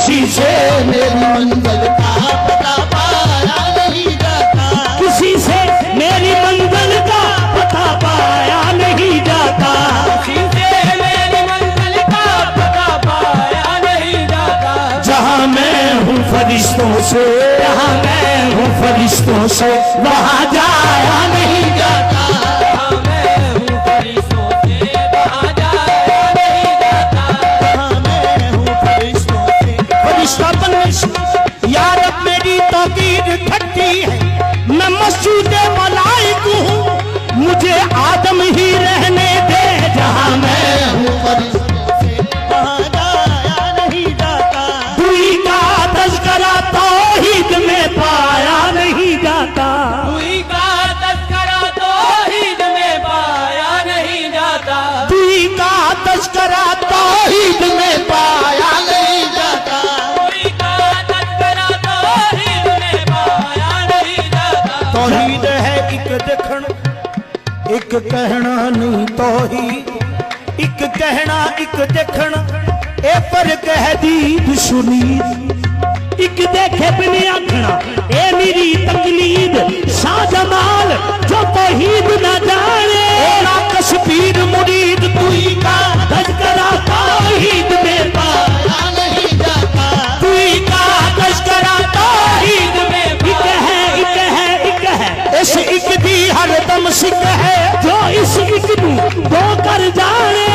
किसी से मेरी मंजिल का पता पाया नहीं जाता, किसी से मेरी मंजिल का पता पाया नहीं जाता, किसी से मेरी मंजिल का पता पाया नहीं जाता। जहाँ मैं हूँ फरिश्तों से, जहाँ मैं हूँ फरिश्तों से वहाँ जाया नहीं जाता, जहाँ मैं हूँ फरिश्तों से वहाँ जाया नहीं जाता, जहाँ मैं हूँ फरिश्तों से। फरिश्ता बनने से यार अब मेरी तौकीर खट्टी है, मैं मस्जिद मलाइक हूँ, मुझे आदम ही रहने दे, जहाँ मैं हूँ फरिश्तों से वहाँ जाया नहीं जाता, दुई का तज़किरा तौहीद में पाया नहीं जाता, दुई का तज़किरा तौहीद में पाया नहीं जाता, दुई का तज़किरा तौहीद में पाया नहीं जाता, दुई का तज़किरा तौहीद में पाया नहीं जाता। तौहीद है एक देखण एक कहना नहीं, तौहीद एक कहना एक देखण ए फर्क है दीद सुनीद, एक देखे बिन आखना ए मेरी तकलीद, शाहजमाल जो तौहीद न जाने ना कश्मीर मुरीद, दुई का तज़किरा तौहीद में पाया नहीं जाता, दुई का तज़किरा तौहीद में एक है इस इक दी हरदम सिक है, जो इस इक नू दो कर जाने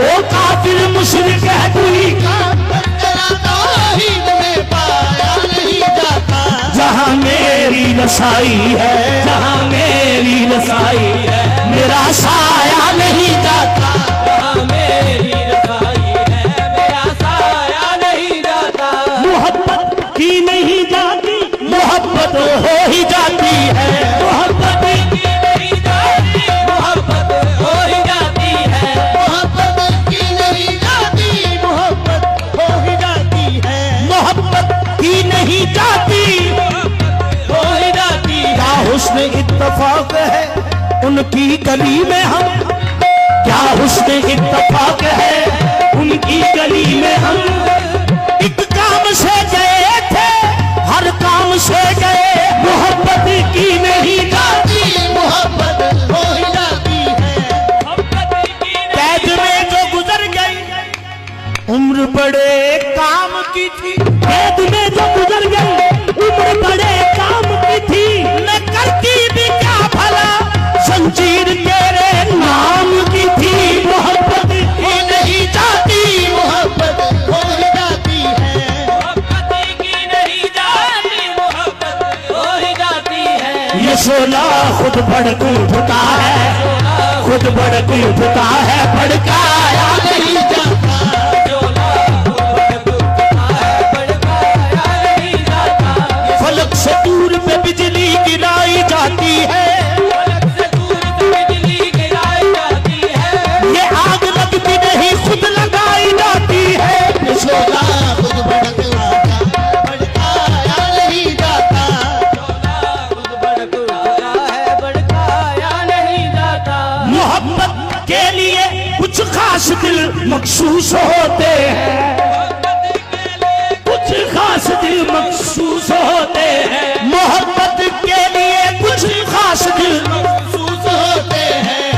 ओ काफिर मुशरिक है, दुई का तज़किरा तौहीद में पाया नहीं जाता, जहाँ मेरी रसाई है, जहाँ मेरी रसाई है, मेरा साया नहीं जाता, जहाँ मेरी रज़ाई है मेरा साया नहीं जाता। मोहब्बत की नहीं जाती, मोहब्बत हो ही जाती है, मोहब्बत की नहीं जाती मोहब्बत हो ही जाती है, मोहब्बत की नहीं जाती, मोहब्बत हो ही जाती है, मोहब्बत की नहीं जाती, हो ही जाती है। क्या हुस्न इत्तफाक है उनकी गली में हम, क्या हुस्न इत्तफाक है उनकी गली में हम, एक काम से गए थे हर काम से गए, मोहब्बत की नहीं जाती, मोहब्बत हो ही जाती है, मोहब्बत की कैद में जो गुजर गई उम्र बड़े काम की थी, कैद में जो गुजर गई उम्र बड़े काम की थी, न करती भी क्या भला जंजीर तेरे नाम की थी, मोहब्बत की नहीं जाती, मोहब्बत हो ही जाती है, मोहब्बत की नहीं जाती मोहब्बत हो ही जाती है। ये शोला खुद भड़क उठता है, खुद भड़क उठता है, भड़काया नहीं जाता, जोला भड़कता है भड़काया नहीं जाता, फलक से दूर पे बिजली गिराई जाती है, फलक से दूर से बिजली गिराई जाती है, ये आग लगती नहीं खुद लगाई जाती है, शोला खुद भड़कता भड़काया नहीं जाता, जोला खुद भड़कता है भड़काया नहीं जाता। मोहब्बत के लिए कुछ खास दिल मखसूस होते हैं, कुछ खास दिल मखसूस होते हैं, मोहब्बत के लिए कुछ खास दिल महसूस होते हैं,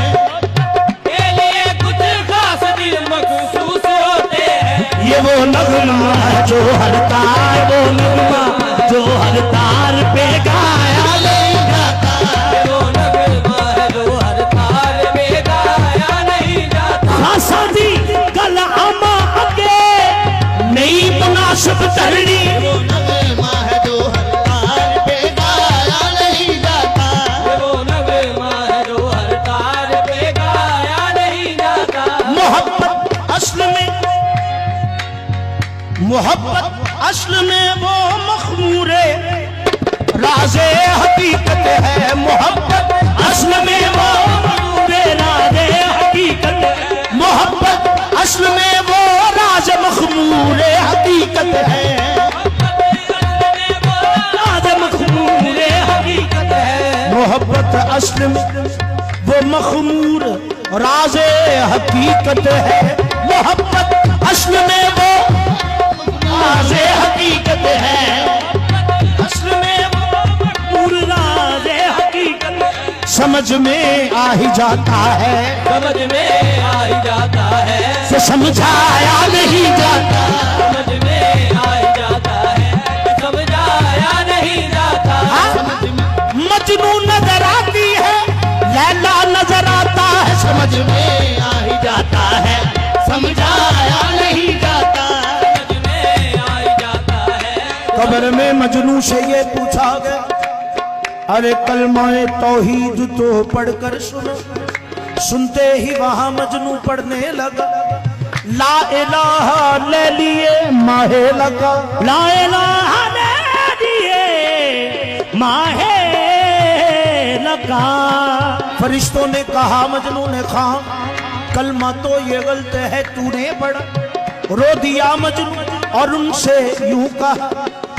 के लिए कुछ खास दिल मखसूस होते हैं। ये वो नगमा है जो हर तार, वो नगमा जो हर तार पे गाया नहीं जाता, वो नगमा है जो हर तार पे गाया नहीं जाता। खासा दी गल आमा अगे नई मुनासिब धरनी, वो नगमा है जो हर तार पे गाया नहीं जाता, वो नगमा है जो हर तार पे गाया नहीं जाता। मोहब्बत असल में वो मखमूरे राज़े हकीकत है, मोहब्बत असल में वो मखमूरे राज़े हकीकत है, मोहब्बत असल में वो राज मखमूरे हकीकत है, राज मखमूरे हकीकत है, मोहब्बत असल में वो मखमूर राज़े हकीकत है, मोहब्बत असल में वो राज़े समझ में आ ही जाता है, समझ में आ ही जाता है, से समझाया नहीं जाता। समझ में आ ही जाता है, समझाया नहीं जाता। मजनू नजर आती है, लैला नजर आता है, समझ में आ ही जाता है, समझाया नहीं जाता। समझ में आ ही जाता है। कब्र में मजनू से ये पूछा गया, अरे कलमाए तौहीद तो पढ़कर सुनो। सुनते ही वहां मजनू पढ़ने लगा, ला इलाहा ले लिए माहे लगा, ला इलाहा ले लिए माहे लगा। फरिश्तों ने कहा, मजनू ने कहा, कलमा तो ये गलत है तूने पढ़ा। रो दिया मजनू और उनसे यूं कहा,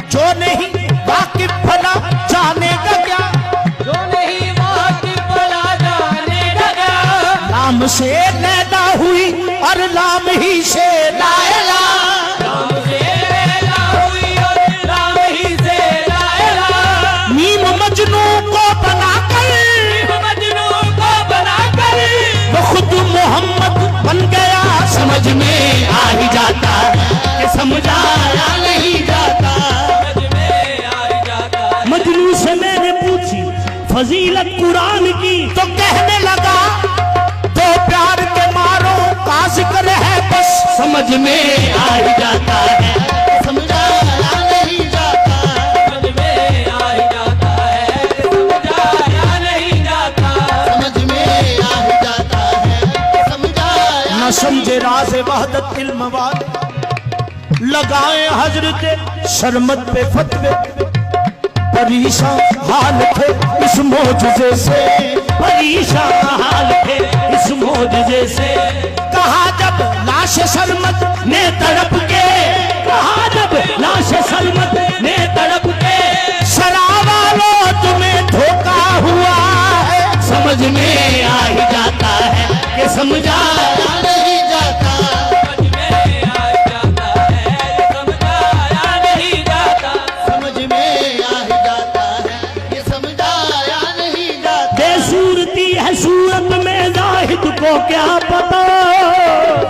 जो नहीं वाकिफ भला जानेगा क्या, जो नहीं वाकिफ भला जानेगा क्या। लाम से पैदा हुई और लाम ही से लाएला, राम से लैला हुई और राम ही से लाएला। मीम मजनू को बनाकर, मजनू को बनाकर वो खुद मोहम्मद बन गया। समझ में आ ही जाता है कि समझाया नहीं जाता। समझ में आ ही जाता है। मजनू से मैंने पूछी फजीलत कुरान की, तो कहने लगा तो प्यार के मारो का जिक्र है बस। समझ में आ ही जाता है, समझाया नहीं जाता। समझ में आ ही जाता है, समझाया नहीं जाता। समझ में आ ही जाता है, समझाया न समझे राज़ वहदत इल्म वाले, लगाए हजरत शरमत पे फतवे। परेशान हाल थे इस मौजूदे से, परेशान हाल थे इस मौजूदे से। कहा जब लाश शरमत ने तड़प के, कहा जब लाश शरमत ने तड़प के, शराबा लो तुम्हें धोखा हुआ है। समझ में आ ही जाता है कि समझाया नहीं जाता। समझ में आ ही जाता है, समझाया नहीं जाता। समझ में आ ही जाता है, ये समझाया नहीं जाता। बेसूरती है सूरत में जाहिद को क्या पता,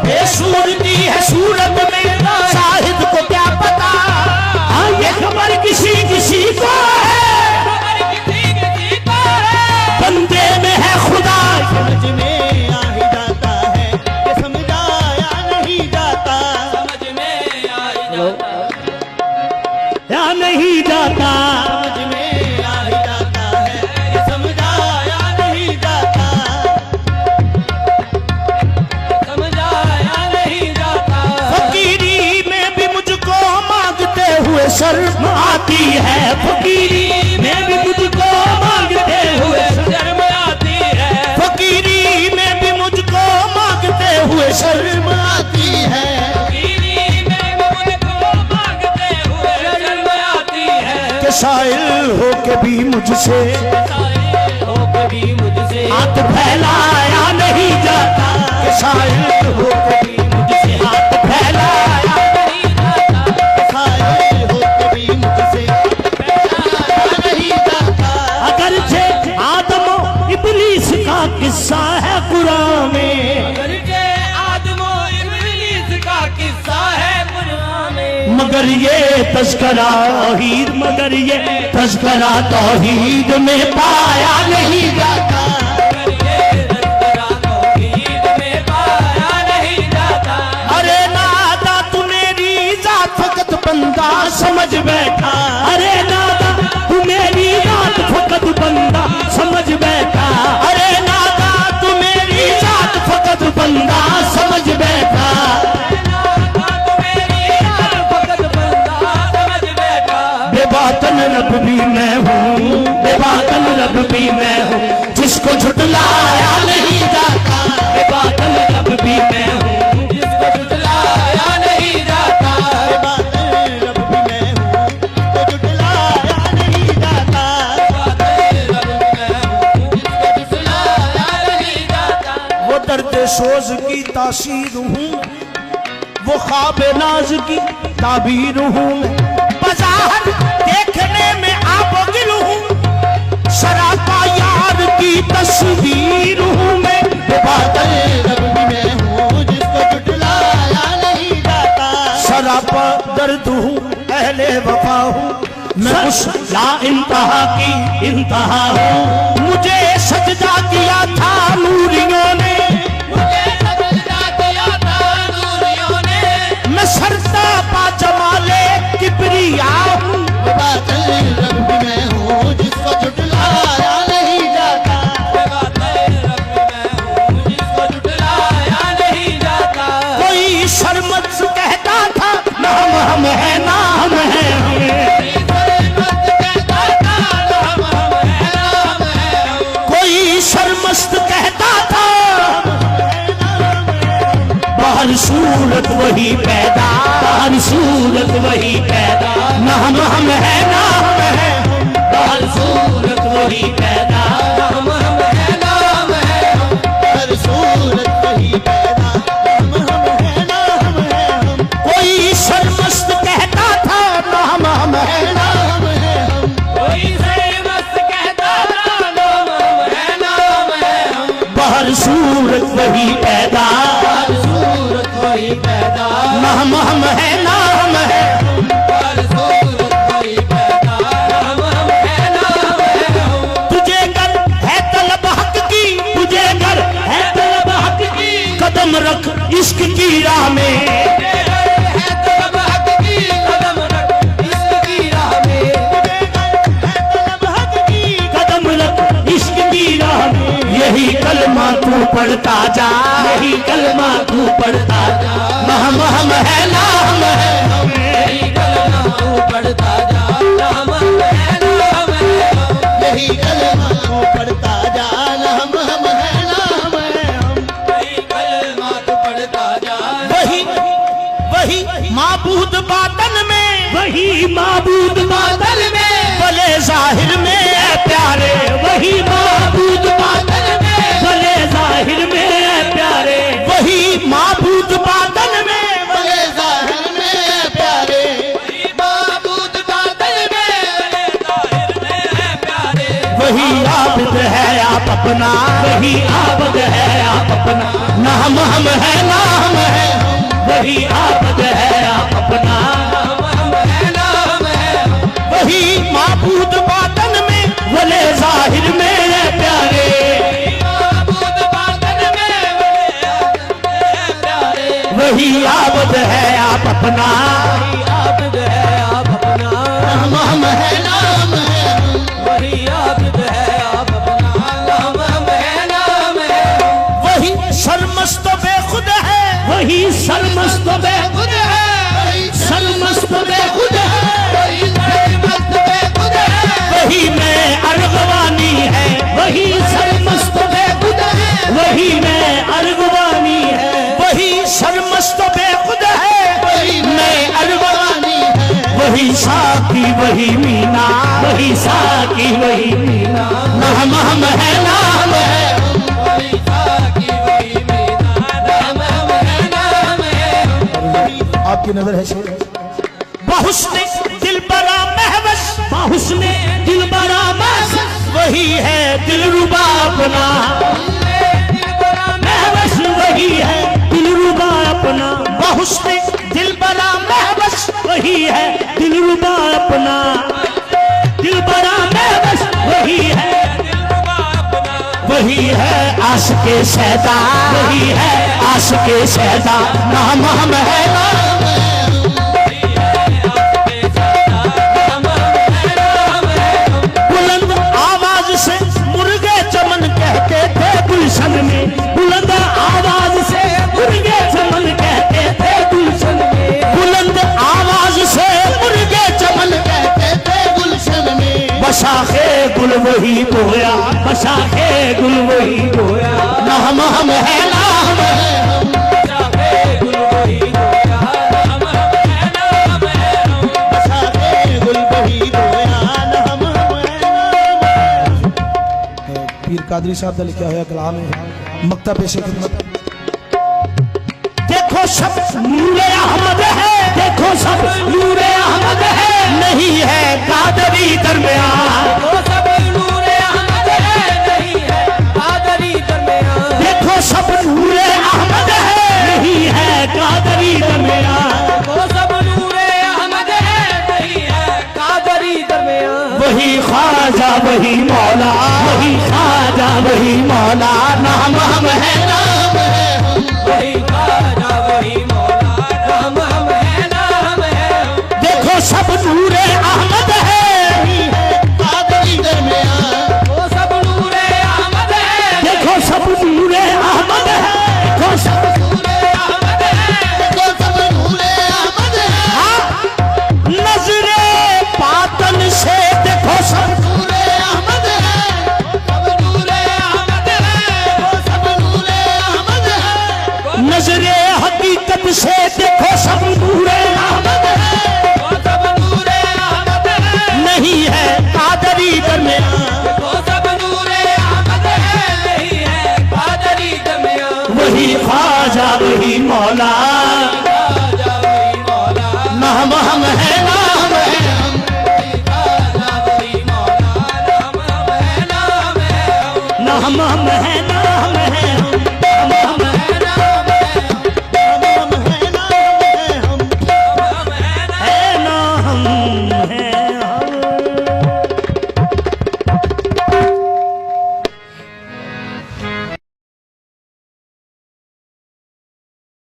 बेसूरती है सूरत में जाहिद को क्या पता। हाँ ये खबर किसी किसी को है, खबर किसी किसी को है, बंदे में है खुदा। समझ में आ ही जाता है, ये समझाया नहीं जाता। समझ में आ ही जाता है। या नहीं जाता। समझ में आ ही जाता है, ये समझाया नहीं जाता। समझाया नहीं जाता। फकीरी में भी मुझको मांगते हुए शर्म आती है, फकीरी में भी मुझको मांगते हुए शर्म आती है, फकीरी में भी मुझको मांगते हुए शर्म आती है, पीरी में मुझको मांगते हुए शर्म आती है। के शाइल हो के भी मुझसे साए हो कभी मुझसे हाथ फैलाया नहीं जाता, के शाइल हो के भी मुझसे हाथ फैलाया। नहीं जाता। खाए हो कभी मुझसे फैलाया नहीं जाता। अगरचे आदम इब्लीस का किस्सा है कुरान में, अगरचे आदमो इब्लीस का किस्सा है कुरान में, मगर ये तज़किरा तौहीद, मगर ये तज़किरा तौहीद में पाया नहीं जाता। मगर ये तज़किरा तौहीद में पाया नहीं जाता। अरे नादा तू मेरी जात फकत बंदा समझ बैठा, अरे नादा तू मेरी जात फकत बंदा समझ बैठा, अरे नादा तू मेरी जात फकत बंदा समझ बैठा। बेबातन रब भी मैं हूँ, बेबातन रब भी मैं हूँ, जिसको झुटलाया नहीं जाता। बेबातन रब भी मैं हूँ, जिसको झुठलाया नहीं जाता। बातें रब भी मैं हूँ, तो जुटलाया नहीं जाता। जिसको झुठलाया नहीं जाता। वो दर्द सोज की तासीर हूँ, वो ख्वाब नाज की ताबीर हूँ। बाजार देखने में आबगिल हूँ, सरापा यार की तस्वीर फर्द हूँ अहले वफा हूँ मैं उस ला इंतहा की इंतहा हूँ मुझे सजदा किया था नूरियों ने मुझे सजदा किया था नूरियों ने मैं सरता पा जमाले किबरिया हूँ बादल रब में हूँ जिसको झुठलाया नहीं जाता बादल रब में हूँ जिसको झुठलाया नहीं जाता कोई शर्मत कहता था नाम हम है नाम है कोई शर्मस्त कहता था बाहर सूरत वही पैदा बाहर सूरत वही पैदा नाम हम है नाम है बाहर सूरत वही पैदा नाम हम है नाम है हर सूरत कहीं पैदा हम है नाम है हम कोई शर्मस्त कहता था नाम हम है नाम है हम कोई मस्त कहता था नाम हम है नाम है हम बाहर सूरत वही पैदा हर सूरत वही पैदा नाम हम है नाम है हर सूरत वही पैदा नाम हम है नाम है हम तुझे गर है तलब हक की तुझे गर है तलब हक की कदम रख इश्क की राह में है तलब हक की कदम रख इसकी राह में कदम रख इश्क की राह में यही कलमा तू पढ़ता जा यही कलमा तू पढ़ता जा नाम हम है नाम है यही कलमा तू पढ़ता जा नाम हम है नाम है हम यही कलमा तू पढ़ता जा नाम हम है नाम है हम यही कलमा तू पढ़ता जा वही वही माबूद बातन में वही माबूद बादल में भले जाहिर में है प्यारे वही माबूद बादल में भले जाहिर में है प्यारे वही माबूद बादल में भले ज़ाहिर में प्यारे माबूद बादल में ज़ाहिर में है प्यारे वही आबद है आप अपना वही आबद है आप अपना नाम हम है नाम है वही आबद है आप अपना नाम हम है नाम है वही माबूद बातन में भले जाहिर में है प्यारे माबूद बादल में प्यारे वही आबद है आप अपना वही आबद है आप अपना नाम हम है नाम है हम वही आबद है आप अपना नाम हम है नाम है वही सरमस्त बेखुद है वही सरमस्त बेखुद है सरमस्त बेखुद है वही मस्त बेखुद है वही में अर्गवानी है वही सरमस्त बेखुद है वही में अर्गवानी है वही सरमस्त बेखुद है वही मैं अर्गवानी है वही साकी वही मीना वही साकी वही मीना नाम हम है नाम है वही साकी वही मीना नाम हम है नाम है आपकी नजर है बहुस्ने दिल बड़ा महवस बहुस्ने दिल बड़ा महवस वही है दिलरुबा अपना महवस वही है दिलरुबा अपना बहुस्ने दिल बड़ा महवस वही है दिलरुबा अपना दिल बड़ा महवस वही है वही है आशिके सैदा वही है आशिके सैदा नाम हम है नाम है बुलंद आवाज से मुर्गे चमन कहते थे गुलशन में बुलंद आवाज से मुर्गे चमन कहते थे गुलशन में बुलंद आवाज से मुर्गे चमन कहते थे गुलशन में बशाखे गुल वही बोया बशाखे गुल वही बोया नाम हम है नाम है बसाते गुल वही रोया नाम हम है नाम है पीर कादरी साहब का लिखा हुआ कलाम है मक्ता पेशे खिदमत देखो सब नूरे अहमद है देखो सब नूरे अहमद है नहीं है कादरी दरमियान देखो सब नूरे अहमद है नहीं है कादरी दरमियान ख्वाजा वही मौला, वही ख्वाजा वही मौला, नाम हम है, नाम है हम। वही ख्वाजा वही मौला, नाम हम है, नाम है हम। देखो सब नूरे अहमद है, कादरी दरमियान वो सब नूरे अहमद है, देखो सब नूरे अहमद है, देखो सब नूरे अहमद है। तो सब नूरे अहमद है। नजरे पातन से देखो सब नूरे अहमद है। सब नूरे अहमद है, वो सब नूरे अहमद है। नजरे हकीकत से देखो सब नूरे अहमद है, वो सब नूरे अहमद है। नहीं है कादरी दरमियान, वो सब नूरे अहमद है, नहीं है कादरी दरमियान। वही ख्वाजा वही मौला, ख्वाजा वही मौला, नाम हम है, नाम है हम। ख्वाजा वही मौला, नाम हम है, नाम है हम। नाम हम है, नाम है हम, नाम हम